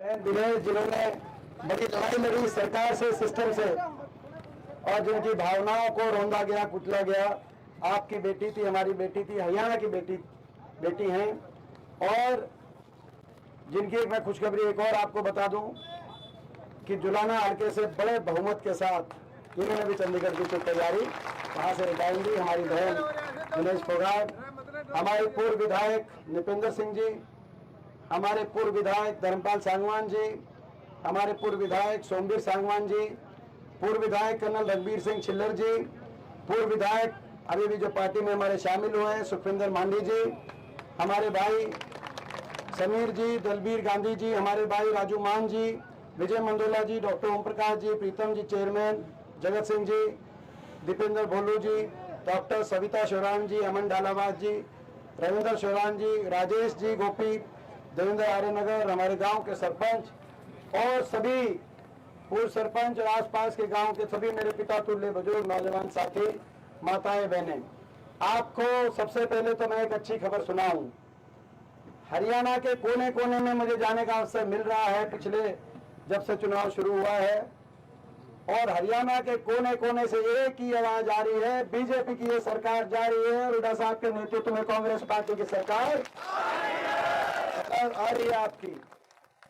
दिनेश जिन्होंने बड़ी लड़ाई लड़ी सरकार से, सिस्टम से, और जिनकी भावनाओं को रौंदा गया, कुचला गया। आपकी बेटी थी, हमारी बेटी थी, हरियाणा की बेटी हैं। और जिनकी मैं खुशखबरी एक और आपको बता दूं कि जुलाना हल्के से बड़े बहुमत के साथ इन्होंने भी चंडीगढ़ की कुछ तैयारी वहां से रिटायरिंग। हमारी बहन दिनेश फोगाट, हमारे पूर्व विधायक निपेंद्र सिंह जी, हमारे पूर्व विधायक धर्मपाल सांगवान जी, हमारे पूर्व विधायक सोमवीर सांगवान जी, पूर्व विधायक कर्नल रघुवीर सिंह छिल्लर जी, पूर्व विधायक अभी भी जो पार्टी में हमारे शामिल हुए हैं सुखविंदर मांडी जी, हमारे भाई समीर जी, दलबीर गांधी जी, हमारे भाई राजू मान जी, विजय मंदोला जी, डॉक्टर ओम प्रकाश जी, प्रीतम जी चेयरमैन, जगत सिंह जी, दीपेंद्र भोलू जी, डॉक्टर सविता शोरान जी, अमन डालावाद जी, रविंद्र शोरान जी, राजेश जी, गोपी, देवेंद्र आर्यनगर, हमारे गांव के सरपंच और सभी पूर्व सरपंच और आसपास के गांव के सभी मेरे पिता तुल्य बुजुर्ग नौजवान साथी, माताएं बहनें, आपको सबसे पहले तो मैं एक अच्छी खबर सुनाऊं। हरियाणा के कोने कोने में मुझे जाने का अवसर मिल रहा है पिछले जब से चुनाव शुरू हुआ है, और हरियाणा के कोने कोने से एक ही आवाज आ रही है, बीजेपी की ये सरकार जा रही है, हुड्डा साहब के नेतृत्व में कांग्रेस पार्टी की सरकार आ रही है। आपकी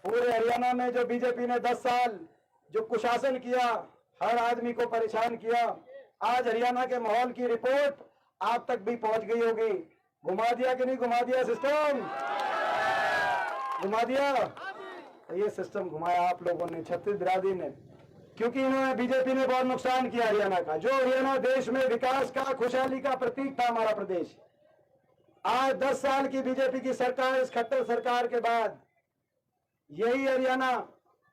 पूरे हरियाणा में जो बीजेपी ने 10 साल जो कुशासन किया, हर आदमी को परेशान किया, आज हरियाणा के माहौल की रिपोर्ट आप तक भी पहुंच गई होगी। घुमा दिया कि नहीं घुमा दिया सिस्टम? घुमा दिया। ये सिस्टम घुमाया आप लोगों ने, छत्तीस बिरादरी ने, क्योंकि इन्होंने बीजेपी ने बहुत नुकसान किया हरियाणा का। जो हरियाणा देश में विकास का, खुशहाली का प्रतीक था हमारा प्रदेश, आज 10 साल की बीजेपी की सरकार, इस खट्टर सरकार के बाद यही हरियाणा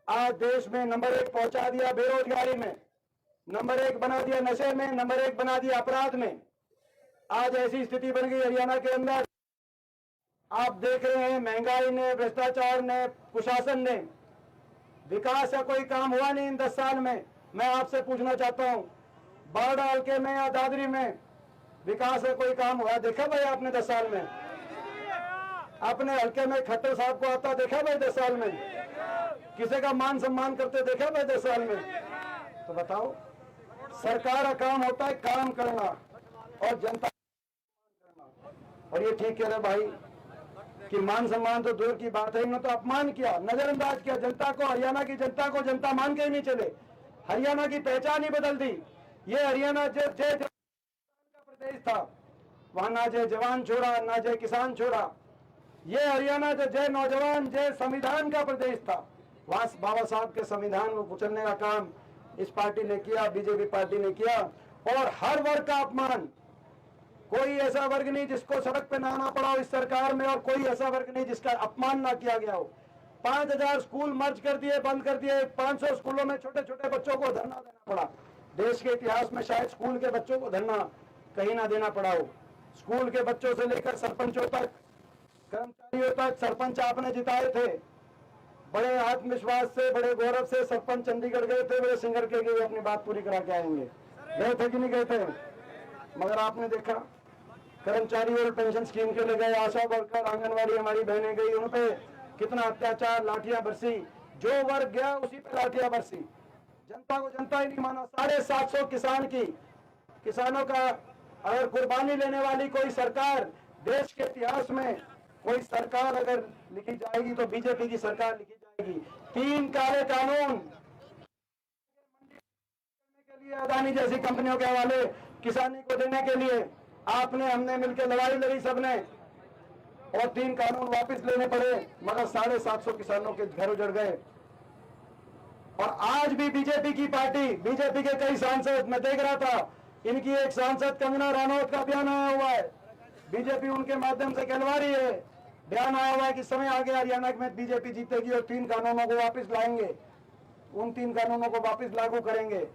आज देश में नंबर 1 पहुंचा दिया, बेरोजगारी में नंबर 1 बना दिया, नशे में नंबर 1 बना दिया, अपराध में। आज ऐसी स्थिति बन गई हरियाणा के अंदर, आप देख रहे हैं महंगाई ने, भ्रष्टाचार ने, कुशासन ने, विकास का कोई काम हुआ नहीं इन 10 साल में। मैं आपसे पूछना चाहता हूं, बाड़ा हल्के में या दादरी में विकास का कोई काम हुआ देखा भाई आपने 10 साल में? अपने हल्के में खट्टर साहब को आता देखा भाई 10 साल में? किसी का मान सम्मान करते देखा भाई 10 साल में? तो बताओ, सरकार का काम होता है काम करना और जनता करना। और ये ठीक कह रहे भाई कि मान सम्मान तो दूर की बात है, इन्होंने तो अपमान किया, नजरअंदाज किया जनता को, हरियाणा की जनता को जनता मान के ही नहीं चले, हरियाणा की पहचान ही बदल दी। ये हरियाणा जय जय का प्रदेश था, वहां ना जय जवान छोड़ा, ना जय किसान छोड़ा। ये हरियाणा जो जय नौजवान, जय संविधान का प्रदेश था, वहां बाबा साहब के संविधान को कुचलने का काम इस पार्टी ने किया, बीजेपी पार्टी ने किया। और हर वर्ग का अपमान, कोई ऐसा वर्ग नहीं जिसको सड़क पे ना आना पड़ा हो इस सरकार में, और कोई ऐसा वर्ग नहीं जिसका अपमान ना किया गया हो। 5000 स्कूल मर्ज कर दिए, बंद कर दिए, 500 स्कूलों में छोटे छोटे बच्चों को धरना देना पड़ा। देश के इतिहास में शायद स्कूल के बच्चों को धरना कहीं ना देना पड़ा हो। स्कूल के बच्चों से लेकर सरपंचों तक, कर्मचारियों तक सरपंच आपने जिताए थे, बड़े आत्मविश्वास से, बड़े गौरव से सरपंच चंडीगढ़ गए थे, बड़े सिंगर के लिए अपनी बात पूरी करा के आएंगे। गए थे कि नहीं गए थे? मगर आपने देखा कर्मचारी और पेंशन स्कीम के लिए गए, आशा वर्कर, आंगनवाड़ी हमारी बहनें गई, उन पे कितना अत्याचार, लाठियां बरसी। जो वर्ग गया उसी पे लाठियां बरसी। जनता को जनता ही नहीं माना। 750 किसानों का अगर कुर्बानी लेने वाली कोई सरकार देश के इतिहास में, कोई सरकार अगर लिखी जाएगी तो बीजेपी की सरकार लिखी जाएगी। 3 काले कानून के लिए, अदानी जैसी कंपनियों के हवाले किसानी को देने के लिए आपने, हमने मिलकर लड़ाई लड़ी सबने, और 3 कानून वापस लेने पड़े, मगर 750 किसानों के घर उजड़ गए। और आज भी बीजेपी की पार्टी, बीजेपी के कई सांसद, मैं देख रहा था, इनकी एक सांसद कंगना रनौत का बयान आया हुआ है, बीजेपी उनके माध्यम से कहलवा रही है, बयान आया हुआ है कि समय आ गया हरियाणा में बीजेपी जीतेगी और 3 कानूनों को वापस लाएंगे, उन 3 कानूनों को वापस लागू करेंगे।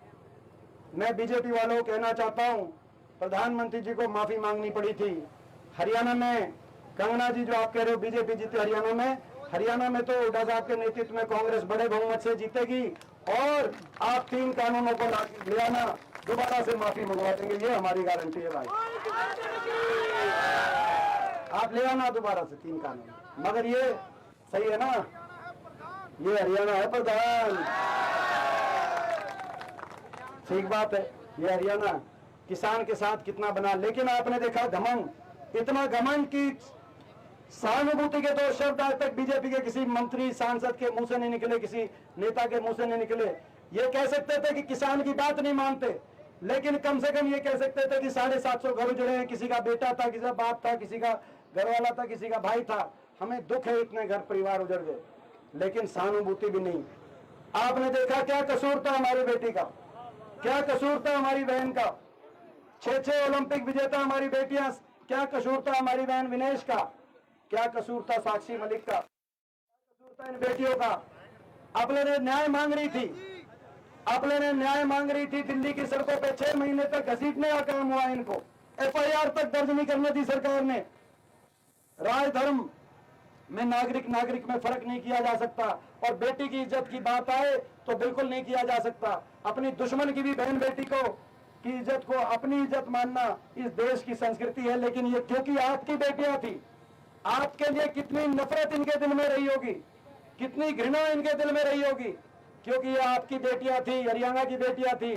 मैं बीजेपी वालों को कहना चाहता हूं, प्रधानमंत्री जी को माफी मांगनी पड़ी थी। हरियाणा में कंगना जी जो आप कह रहे हो बीजेपी जीते हरियाणा में तो हुड्डा साहब के नेतृत्व में कांग्रेस बड़े बहुमत से जीतेगी, और आप 3 कानूनों को ले आना, दोबारा से माफी मंगवा देंगे, ये हमारी गारंटी है भाई। आप ले आना दोबारा से 3 कानून। मगर ये सही है ना, ये हरियाणा है प्रधान। ठीक बात है, ये हरियाणा किसान के साथ कितना बना, लेकिन आपने देखा घमंड, इतना घमंड की सहानुभूति के दो शब्द आज तक बीजेपी के किसी मंत्री सांसद के मुंह से नहीं निकले, किसी नेता के मुंह से नहीं निकले। ये कह सकते थे कि किसान की बात नहीं मानते, लेकिन कम से कम ये कह सकते थे कि 750 घर उजड़े हैं, किसी का बेटा था, किसी का बाप था, किसी का घरवाला था, किसी का भाई था, हमें दुख है इतने घर परिवार उजड़ गए, लेकिन सहानुभूति भी नहीं। आपने देखा क्या कसूर था हमारी बेटी का, क्या कसूर था हमारी बहन का, 6 ओलंपिक विजेता हमारी बेटियां, क्या कसूर था हमारी बहन विनेश का, क्या कसूर था साक्षी मलिक का, क्या कसूर था इन बेटियों का। अपने ने न्याय मांग रही थी, अपने ने न्याय मांग रही थी, दिल्ली की सड़कों पे 6 महीने तक घसीटने का काम हुआ इनको, FIR तक दर्ज नहीं करने दी सरकार ने। राजधर्म में नागरिक में फर्क नहीं किया जा सकता, और बेटी की इज्जत की बात आए तो बिल्कुल नहीं किया जा सकता। अपनी दुश्मन की भी बहन बेटी को की इज्जत को अपनी इज्जत मानना इस देश की संस्कृति है, लेकिन ये क्योंकि आपकी बेटियां थी, आपके लिए कितनी नफरत इनके दिल में रही होगी, कितनी घृणा इनके दिल में रही होगी, क्योंकि ये आपकी बेटियां थी, हरियाणा की बेटियां थी।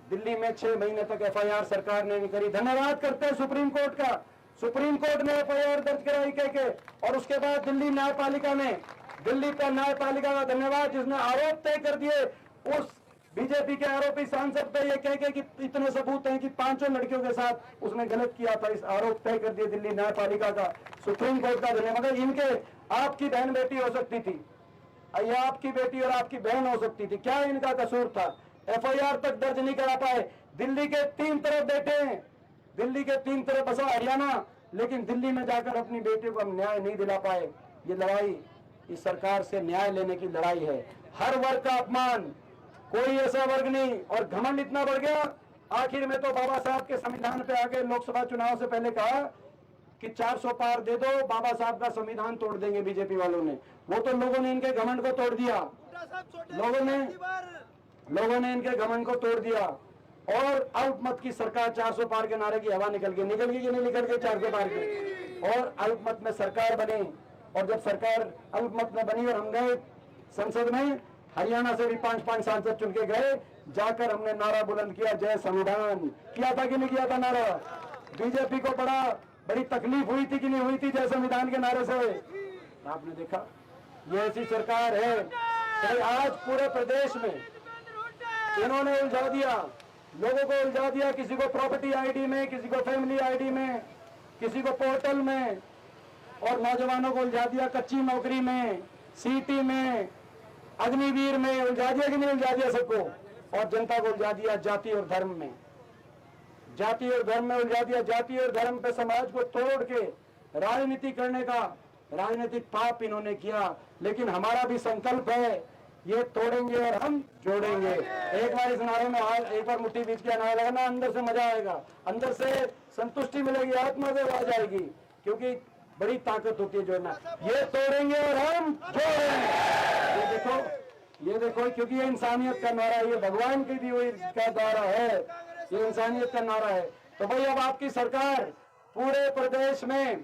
दिल्ली में 6 महीने तक FIR सरकार ने नहीं करी। धन्यवाद करते हैं सुप्रीम कोर्ट का, सुप्रीम कोर्ट ने FIR दर्ज कराई के, और उसके बाद दिल्ली न्यायपालिका ने, दिल्ली का न्यायपालिका का धन्यवाद जिसने आरोप तय कर दिए उस बीजेपी के आरोपी सांसद पे, ये कह के कि इतने सबूत हैं कि 5 लड़कियों के साथ उसने गलत किया था, इस आरोप तय कर दिए दिल्ली न्यायपालिका का, सुप्रीम कोर्ट का धन्यवाद। मगर इनके आपकी बहन बेटी हो सकती थी, ये आपकी बेटी और आपकी बहन हो सकती थी, क्या इनका कसूर था? FIR तक दर्ज नहीं करा पाए। दिल्ली के 3 तरफ बैठे हैं, दिल्ली के 3 तरफ बसा हरियाणा, लेकिन दिल्ली में जाकर अपनी बेटी को हम न्याय नहीं दिला पाए। ये लड़ाई इस सरकार से न्याय लेने की लड़ाई है, हर वर्ग का अपमान, कोई ऐसा वर्ग नहीं। और घमंड इतना बढ़ गया, आखिर में तो बाबा साहब के संविधान पे आके लोकसभा चुनाव से पहले कहा कि 400 पार दे दो, बाबा साहब का संविधान तोड़ देंगे बीजेपी वालों ने। वो तो लोगों ने इनके घमंड को तोड़ दिया, लोगों ने इनके घमंड को तोड़ दिया, और अल्पमत की सरकार 400 पार के नारे की हवा निकल गई कि नहीं निकल गई 400 पार की, और अल्पमत में सरकार बनी। और जब सरकार अल्पमत में बनी और हम गए संसद में, हरियाणा से भी 5-5 सांसद चुन के गए, जाकर हमने नारा बुलंद किया, जय संविधान। किया था कि नहीं किया था नारा? बीजेपी को बड़ी तकलीफ हुई थी कि नहीं हुई थी जय संविधान के नारे से? आपने देखा, ये ऐसी सरकार है कि आज पूरे प्रदेश में इन्होंने उलझा दिया, लोगों को उलझा दिया, किसी को प्रॉपर्टी ID में, किसी को फैमिली ID में, किसी को पोर्टल में, और नौजवानों को उलझा दिया कच्ची नौकरी में, CT में, अग्निवीर में। उलझा दिया कि नहीं उलझा दिया सबको? और जनता को उलझा दिया जाति और धर्म में, जाति और धर्म में उलझा दिया। जाति और धर्म पे समाज को तोड़ के राजनीति करने का राजनीतिक पाप इन्होंने किया, लेकिन हमारा भी संकल्प है, ये तोड़ेंगे और हम जोड़ेंगे। एक बार इस नारे में एक बार मुट्ठी बीच के नारा लगाना, अंदर से मजा आएगा, अंदर से संतुष्टि मिलेगी, आत्मा से आ जाएगी, क्योंकि बड़ी ताकत होती है जोड़ना। ये तोड़ेंगे और हम जोड़ेंगे। ये देखो, क्योंकि ये इंसानियत का नारा है, ये भगवान की दी हुई का नारा है, ये इंसानियत का नारा है। तो भाई अब आपकी सरकार पूरे प्रदेश में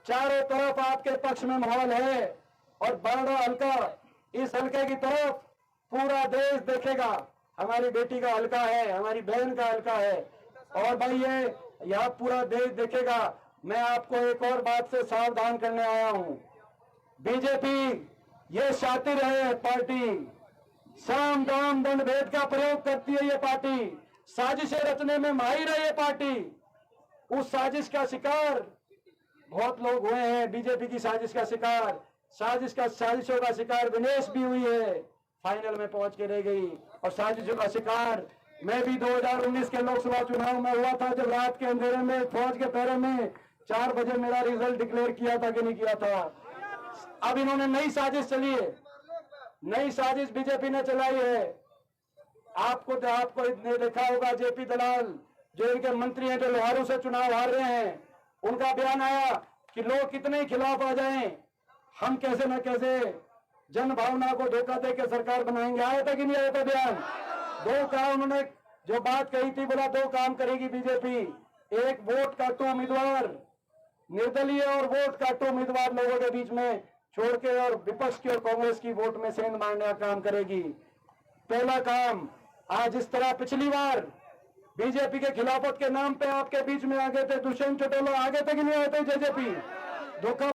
चारों तरफ आपके पक्ष में माहौल है, और बारडा हल्का, इस हल्के की तरफ पूरा देश देखेगा। हमारी बेटी का हल्का है, हमारी बहन का हल्का है, और भाई ये यहाँ पूरा देश देखेगा। मैं आपको एक और बात से सावधान करने आया हूं, बीजेपी ये शातिर है पार्टी, साम दाम दंड भेद का प्रयोग करती है ये पार्टी, साजिशें रचने में माहिर है ये पार्टी। उस साजिश का शिकार बहुत लोग हुए हैं, बीजेपी की साजिश का शिकार, साजिशों का शिकार विनेश भी हुई है, फाइनल में पहुंच के रह गई। और साजिशों का शिकार मैं भी 2019 के लोकसभा चुनाव में हुआ था, जब रात के अंधेरे में फौज के पहरे में 4 बजे मेरा रिजल्ट डिक्लेयर किया था कि नहीं किया था। अब इन्होंने नई साजिश चली है, नई साजिश बीजेपी ने चलाई है। आपको ने देखा होगा, JP दलाल जो इनके मंत्री हैं, जो लोहारू से चुनाव हार रहे हैं, उनका बयान आया कि लोग कितने ही खिलाफ आ जाएं, हम कैसे न कैसे जन भावना को धोखा देकर सरकार बनाएंगे। आया था कि नहीं आया था बयान? 2 काम उन्होंने जो बात कही थी, बोला 2 काम करेगी बीजेपी, एक वोट काटो उम्मीदवार, निर्दलीय और वोट काटो उम्मीदवार लोगों के बीच में छोड़ के और विपक्ष की और कांग्रेस की वोट में सेंध मारने का काम करेगी। पहला काम, आज इस तरह पिछली बार बीजेपी के खिलाफत के नाम पे आपके बीच में आ गए थे दुष्यंत चौटाला, आगे तक नहीं आए थे जेजेपी, धोखा